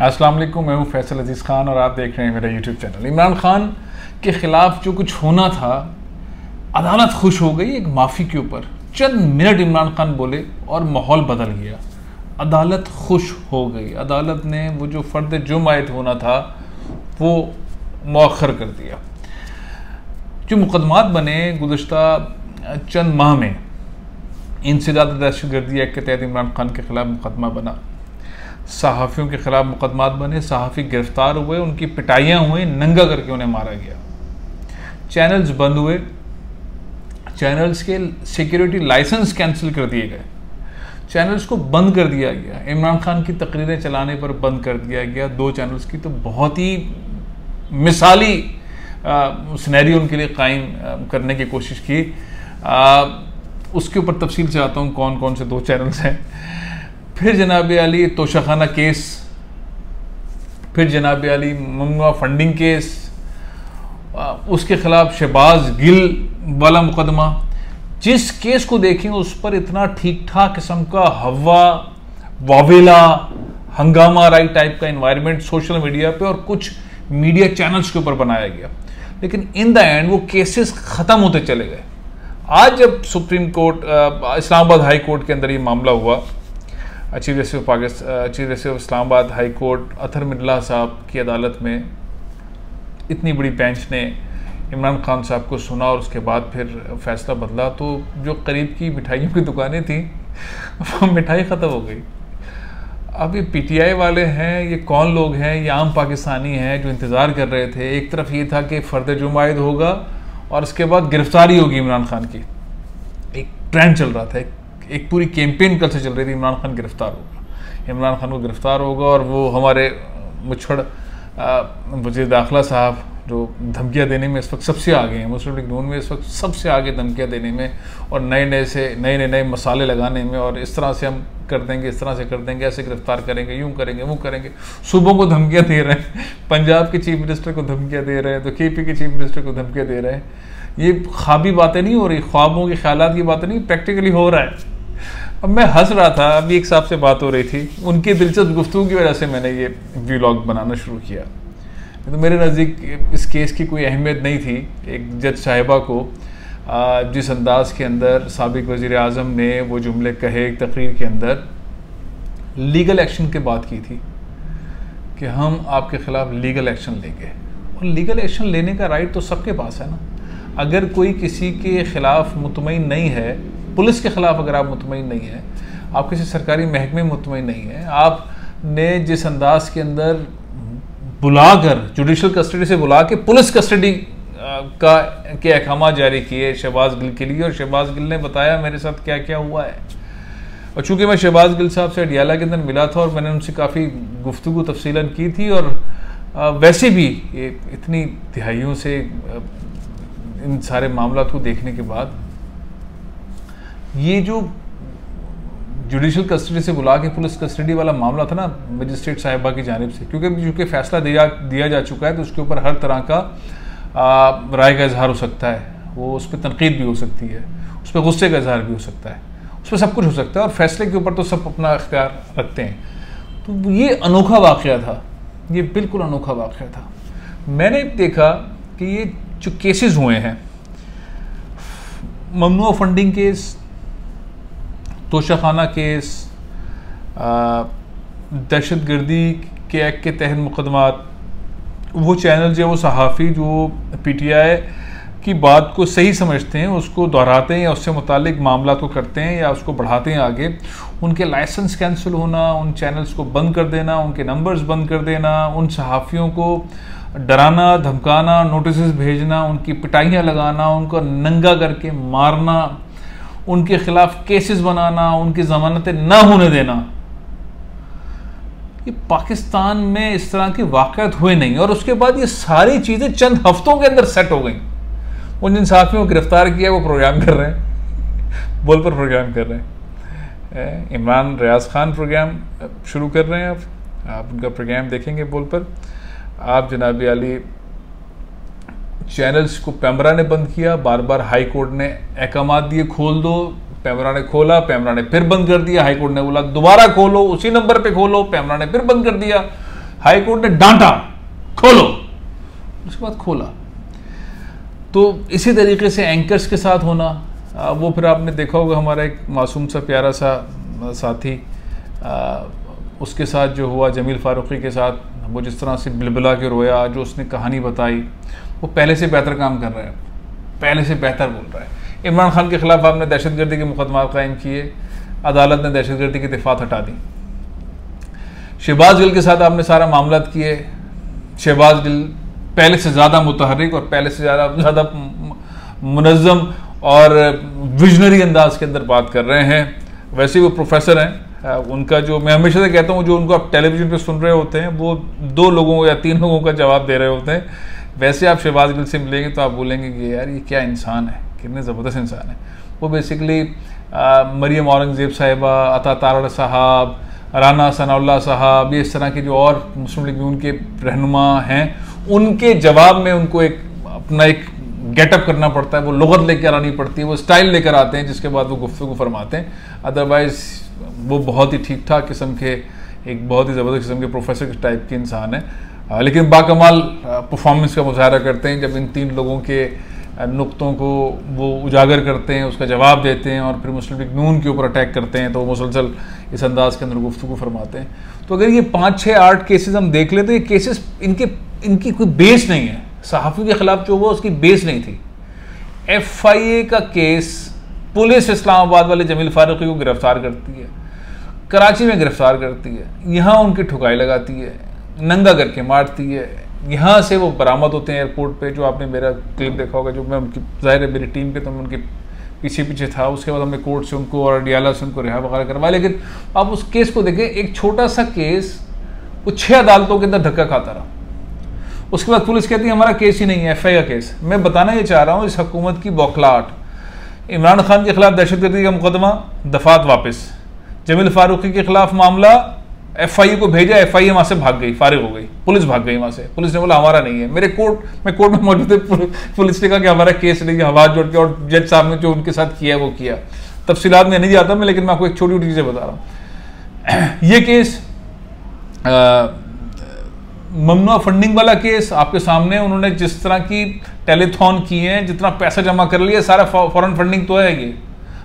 अस्सलाम वालेकुम, मैं हूँ फैसल अजीज़ खान और आप देख रहे हैं मेरा यूट्यूब चैनल। इमरान खान के ख़िलाफ़ जो कुछ होना था, अदालत खुश हो गई एक माफ़ी के ऊपर। चंद मिनट इमरान खान बोले और माहौल बदल गया, अदालत खुश हो गई। अदालत ने वो जो फ़र्द जुर्म आयद होना था वो मौखर कर दिया। जो मुकदमात बने गुज़श्ता चंद माह में, इनसे ज़्यादा दहशतगर्दी एक्ट के तहत इमरान खान के ख़िलाफ़ मुकदमा बना, सहाफ़ियों के ख़िलाफ़ मुकदमात बने, सहाफ़ी गिरफ़्तार हुए, उनकी पिटाइयाँ हुई, नंगा करके उन्हें मारा गया, चैनल्स बंद हुए, चैनल्स के सिक्योरिटी लाइसेंस कैंसिल कर दिए गए, चैनल्स को बंद कर दिया गया, इमरान खान की तकरीरें चलाने पर बंद कर दिया गया। 2 चैनल्स की तो बहुत ही मिसाली सिनेरियो उनके लिए कायम करने की कोशिश की। उसके ऊपर तफसील से आता हूँ कौन कौन से 2 चैनल्स हैं। फिर जनाब अली तोशाखाना केस, फिर जनाब अली ममनुआ फंडिंग केस, उसके ख़िलाफ़ शहबाज गिल वाला मुकदमा। जिस केस को देखें उस पर इतना ठीक ठाक किस्म का हवा वावेला हंगामा राइट टाइप का इन्वायरमेंट सोशल मीडिया पे और कुछ मीडिया चैनल्स के ऊपर बनाया गया, लेकिन इन द एंड वो केसेस ख़त्म होते चले गए। आज जब supreme court Islamabad high court के अंदर ये मामला हुआ, chief justice of Islamabad high court Athar Minallah साहब की अदालत में इतनी बड़ी बेंच ने इमरान खान साहब को सुना और उसके बाद फिर फैसला बदला, तो जो करीब की मिठाइयों की दुकानें थी वो मिठाई ख़त्म हो गई। अब ये पीटीआई वाले हैं, ये कौन लोग हैं? ये आम पाकिस्तानी हैं जो इंतज़ार कर रहे थे। एक तरफ ये था कि फ़र्द जुर्म आयद होगा और उसके बाद गिरफ्तारी होगी इमरान खान की, एक ट्रेंड चल रहा था, एक पूरी कैंपेन कल से चल रही थी, इमरान खान गिरफ्तार होगा, इमरान खान को गिरफ्तार होगा। और वो हमारे मुछड़ वज़ीर दाखिला साहब जो धमकियाँ देने में इस वक्त सबसे आगे हैं, मुस्लिम लीग नून में इस वक्त सबसे आगे धमकियाँ देने में और नए मसाले लगाने में, और इस तरह से हम कर देंगे, इस तरह से कर देंगे, ऐसे गिरफ्तार करेंगे, यूँ करेंगे, वो करेंगे। सूबों को धमकियाँ दे रहे हैं, पंजाब के चीफ मिनिस्टर को धमकियाँ दे रहे हैं, तो केपी के चीफ मिनिस्टर को धमकियाँ दे रहे हैं। ये ख्वाबी बातें नहीं हो रही, ख्वाबों की ख्यालात की बातें नहीं, प्रैक्टिकली हो रहा है। अब मैं हंस रहा था, अभी एक साहब से बात हो रही थी, उनकी दिलचस्प गुफ्तगू की वजह से मैंने ये व्लॉग बनाना शुरू किया। तो मेरे नज़दीक इस केस की कोई अहमियत नहीं थी। एक जज साहिबा को जिस अंदाज के अंदर साबिक वज़ीर आज़म ने वो जुमले कहे एक तकरीर के अंदर, लीगल एक्शन की बात की थी कि हम आपके ख़िलाफ़ लीगल एक्शन लेंगे, और लीगल एक्शन लेने का राइट तो सबके पास है ना। अगर कोई किसी के ख़िलाफ़ मुतमईन नहीं है, पुलिस के ख़िलाफ़ अगर आप मुतमईन नहीं है, आप किसी सरकारी महकमे में मुतमईन नहीं है, आपने जिस अंदाज के अंदर बुलाकर जुडिशल कस्टडी से बुला के पुलिस कस्टडी के अहकाम जारी किए शहबाज गिल के लिए, और शहबाज गिल ने बताया मेरे साथ क्या क्या हुआ है। और चूँकि मैं शहबाज गिल साहब से अडियाला के अंदर मिला था और मैंने उनसे काफ़ी गुफ्तगू तफसीलन की थी, और वैसे भी ये इतनी तिहाइयों से इन सारे मामलों को देखने के बाद ये जो जुडिशल कस्टडी से बुला के पुलिस कस्टडी वाला मामला था ना मजिस्ट्रेट साहिबा की जानिब से, क्योंकि फैसला दिया जा चुका है, तो उसके ऊपर हर तरह का राय का इजहार हो सकता है, वो उस पर तनकीद भी हो सकती है, उस पर गुस्से का इजहार भी हो सकता है, उस पर सब कुछ हो सकता है, और फैसले के ऊपर तो सब अपना इख्तियार रखते हैं। तो ये अनोखा वाक़या था, ये बिल्कुल अनोखा वाक़या था। मैंने देखा कि ये जो केसेस हुए हैं, ममनुआ फंडिंग केस, तोशाखाना केस, दहशतगर्दी के एक्ट के तहत मुकदमात, वो चैनल जो वो सहाफ़ी जो पीटीआई की बात को सही समझते हैं उसको दोहराते हैं या उससे मुतालिक मामला को करते हैं या उसको बढ़ाते हैं आगे, उनके लाइसेंस कैंसिल होना, उन चैनल्स को बंद कर देना, उनके नंबर्स बंद कर देना, उन सहाफ़ियों को डराना धमकाना, नोटिस भेजना, उनकी पिटाइयाँ लगाना, उनको नंगा करके मारना, उनके खिलाफ केसेस बनाना, उनकी ज़मानतें ना होने देना, ये पाकिस्तान में इस तरह के वाक़यात हुए नहीं। और उसके बाद ये सारी चीज़ें चंद हफ्तों के अंदर सेट हो गई। उन जिन साथियों को गिरफ्तार किया वो प्रोग्राम कर रहे हैं, बोल पर प्रोग्राम कर रहे हैं, इमरान रियाज खान प्रोग्राम शुरू कर रहे हैं। आप उनका प्रोग्राम देखेंगे बोल पर। आप जनाब अली चैनल्स को पैमरा ने बंद किया, बार बार हाई कोर्ट ने अहकाम दिए खोल दो, पैमरा ने खोला, पैमरा ने फिर बंद कर दिया, हाई कोर्ट ने बोला दोबारा खोलो, उसी नंबर पे खोलो, पैमरा ने फिर बंद कर दिया, हाई कोर्ट ने डांटा, खोलो, उसके बाद खोला। तो इसी तरीके से एंकर्स के साथ होना, वो फिर आपने देखा होगा हमारा एक मासूम सा प्यारा सा साथी, उसके साथ जो हुआ जमील फारूकी के साथ, वो जिस तरह से बिलबिला के रोया, जो उसने कहानी बताई, वो पहले से बेहतर काम कर रहा है, पहले से बेहतर बोल रहा है। इमरान खान के ख़िलाफ़ आपने दहशतगर्दी के मुकदमा कायम किए, अदालत ने दहशतगर्दी की दफ़ात हटा दी। शहबाज गिल के साथ आपने सारा मामला किए, शहबाज गिल पहले से ज़्यादा मुतहर्रिक और पहले से ज़्यादा मुनज़्ज़म और विजनरी अंदाज के अंदर बात कर रहे हैं। वैसे वो प्रोफेसर हैं, उनका जो मैं हमेशा से कहता हूँ, जो उनको आप टेलीविज़न पे सुन रहे होते हैं वो 2 लोगों या 3 लोगों का जवाब दे रहे होते हैं। वैसे आप शहबाज गिल से मिलेंगे तो आप बोलेंगे कि यार ये क्या इंसान है, कितने ज़बरदस्त इंसान है। वो बेसिकली मरियम औरंगज़ेब साहिबा, अता तारड़ साहब, राना सनाउल्लाह साहब, ये इस तरह के जो और मुस्लिम लीग नून के रहनुमा हैं, उनके जवाब में उनको एक अपना एक गेटअप करना पड़ता है, वो लुगत लेकर आनी पड़ती है, वो स्टाइल लेकर आते हैं, जिसके बाद वो गुफ्तगू फरमाते हैं। अदरवाइज़ वो बहुत ही ठीक ठाक किस्म के, एक बहुत ही ज़बरदस्त किस्म के प्रोफेसर के टाइप के इंसान है, लेकिन बाकमाल परफॉर्मेंस का मुजाहरा करते हैं। जब इन 3 लोगों के नुक्तों को वो उजागर करते हैं, उसका जवाब देते हैं और फिर मुस्लिम लीग नून के ऊपर अटैक करते हैं, तो वो मुसलसल इस अंदाज के अंदर गुफ्तगू फरमाते हैं। तो अगर ये 5, 6, 8 केसेस हम देख लें तो ये केसेस इनकी कोई बेस नहीं है। सहाफ़ी के ख़िलाफ़ जो हुआ उसकी बेस नहीं थी। FIA का केस, पुलिस इस्लामाबाद वाले जमील फारूकी को गिरफ्तार करती है, कराची में गिरफ्तार करती है, यहाँ उनकी ठुकाई लगाती है, नंगा करके मारती है, यहाँ से वो बरामद होते हैं एयरपोर्ट पे। जो आपने मेरा क्लिप देखा होगा, जो मैं उनकी ज़ाहिर है मेरी टीम के तो मैं उनके पीछे था, उसके बाद हमने कोर्ट से उनको और डियाला से उनको रिहा वगैरह करवाया। लेकिन आप उस केस को देखें, एक छोटा सा केस वो 6 अदालतों के अंदर धक्का खाता रहा। उसके बाद पुलिस कहती है हमारा केस ही नहीं है, FIA का केस। मैं बताना ये चाह रहा हूँ, इस हुकूमत की बौखलाहट, इमरान खान के खिलाफ दहशतगर्दी का मुकदमा, दफात वापस, जमील फारूकी के खिलाफ मामला, FIA को भेजा, FIA वहाँ से भाग गई, फारिग हो गई, पुलिस भाग गई वहाँ से। पुलिस ने बोला हमारा नहीं है। मैं कोर्ट में मौजूद थे, पुलिस ने कहा कि हमारा केस नहीं है, आवाज़ जोड़ के, और जज साहब ने जो उनके साथ किया वो किया। तफसीलात में नहीं जाता मैं, लेकिन मैं आपको एक छोटी छोटी चीज़ें बता रहा हूँ। ये केस ममनुआ फंडिंग वाला केस आपके सामने, उन्होंने जिस तरह की टेलीथॉन की है, जितना पैसा जमा कर लिया, सारा फॉरेन फंडिंग तो है, ये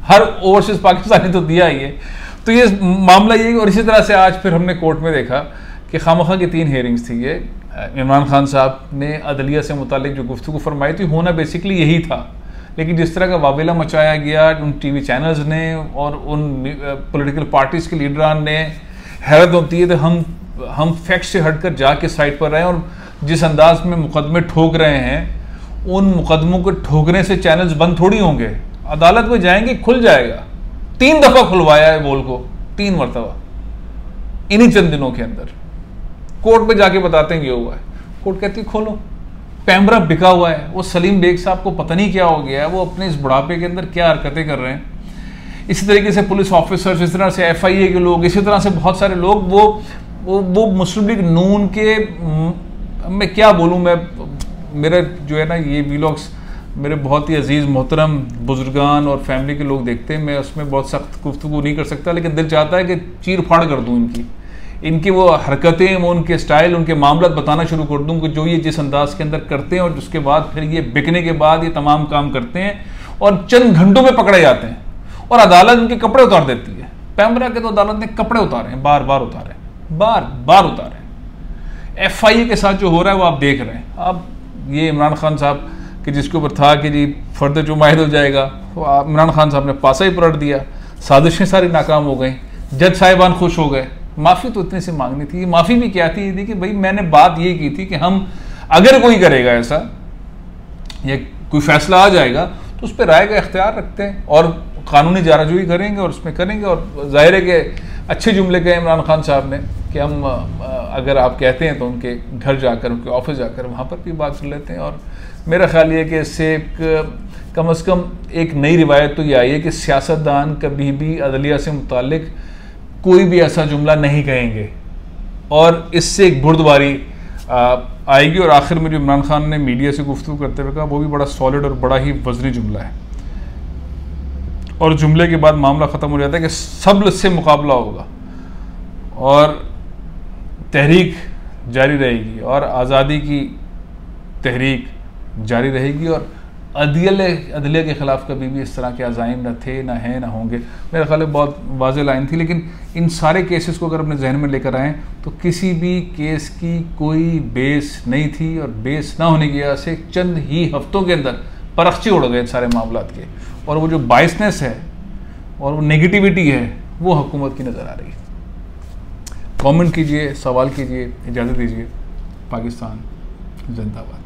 हर ओवरसीज पाकिस्तानी तो दिया ही है। तो ये मामला ये, और इसी तरह से आज फिर हमने कोर्ट में देखा कि खामखा की 3 हेयरिंग्स थी। ये इमरान खान साहब ने अदलिया से मुतालिक जो गुफ्तगू फरमाई थी, होना बेसिकली यही था, लेकिन जिस तरह का वावेला मचाया गया उन TV चैनल्स ने और उन पॉलिटिकल पार्टीज़ के लीडरान ने, हैरत होती है। तो हम फैक्ट से हटकर जाके साइड पर रहे, और जिस अंदाज में मुकदमे ठोक रहे हैं, उन मुकदमों को ठोकने से चैनल्स बंद थोड़ी होंगे, अदालत में जाएंगे, खुल जाएगा। 3 दफ़ा खुलवाया है बोल को, 3 मरतबा इन्हीं चंद दिनों के अंदर। कोर्ट में जाके बताते हैं ये हुआ है, कोर्ट कहती है खोलो। पैमरा बिका हुआ है, वो सलीम बेग साहब को पता नहीं क्या हो गया है, वो अपने इस बुढ़ापे के अंदर क्या हरकतें कर रहे हैं। इसी तरीके से पुलिस ऑफिसर्स, इस तरह से FIA के लोग, इसी तरह से बहुत सारे लोग, वो मुस्लिम लीग नून के, मैं क्या बोलूँ, मैं मेरा जो है ना ये वीलॉग्स मेरे बहुत ही अजीज़ मोहतरम बुजुर्गान और फैमिली के लोग देखते हैं, मैं उसमें बहुत सख्त गुफ्तगू नहीं कर सकता, लेकिन दिल चाहता है कि चीर फाड़ कर दूँ इनकी वो हरकतें, वो उनके स्टाइल, उनके मामला बताना शुरू कर दूँ कि जो ये जिस अंदाज के अंदर करते हैं, और उसके बाद फिर ये बिकने के बाद ये तमाम काम करते हैं और चंद घंटों में पकड़े जाते हैं, और अदालत उनके कपड़े उतार देती है। पैमरा के तो अदालत ने कपड़े उतारे हैं, बार बार उतारे हैं। FIA के साथ जो हो रहा है वो आप देख रहे हैं। अब ये इमरान खान साहब कि जिसके ऊपर था कि जी फर्द जो माहिर हो जाएगा, तो इमरान खान साहब ने पासा ही पलट दिया, साजिशें सारी नाकाम हो गई, जज साहिबान खुश हो गए। माफ़ी तो इतने से मांगनी थी, माफ़ी भी क्या थी, ये कि भाई मैंने बात ये की थी कि हम अगर कोई करेगा ऐसा या कोई फैसला आ जाएगा तो उस पर राय का इख्तियार रखते हैं और कानूनी जाराजोई करेंगे और उसमें करेंगे। और जाहिर है कि अच्छे जुमले कहे इमरान खान साहब ने कि हम अगर आप कहते हैं तो उनके घर जाकर, उनके ऑफिस जाकर वहाँ पर भी बात कर लेते हैं। और मेरा ख्याल ये है कि इससे कम अज़ कम एक नई रिवायत तो ये आई है कि सियासतदान कभी भी अदलिया से मुतालिक कोई भी ऐसा जुमला नहीं कहेंगे, और इससे एक बुर्दबारी आएगी। और आखिर में जो इमरान खान ने मीडिया से गुफ्तगू करते हुए कहा, वो भी बड़ा सॉलिड और बड़ा ही वज़नी जुमला है, और जुमले के बाद मामला ख़त्म हो जाता है कि सब्र से मुकाबला होगा और तहरीक जारी रहेगी और आज़ादी की तहरीक जारी रहेगी और अदलिया के ख़िलाफ़ कभी भी इस तरह के अज़ाइम न थे, न हैं, न होंगे। मेरा ख्याल है बहुत वाज़ेह लाइन थी, लेकिन इन सारे केसेस को अगर अपने जहन में लेकर आएँ तो किसी भी केस की कोई बेस नहीं थी और बेस ना होने की वजह से चंद ही हफ्तों के अंदर परख्ची उड़ गए इन सारे मामलात के, और वो जो बायसनेस है और वो नेगेटिविटी है वो हुकूमत की नज़र आ रही है। कमेंट कीजिए, सवाल कीजिए, इजाज़त दीजिए। पाकिस्तान जिंदाबाद।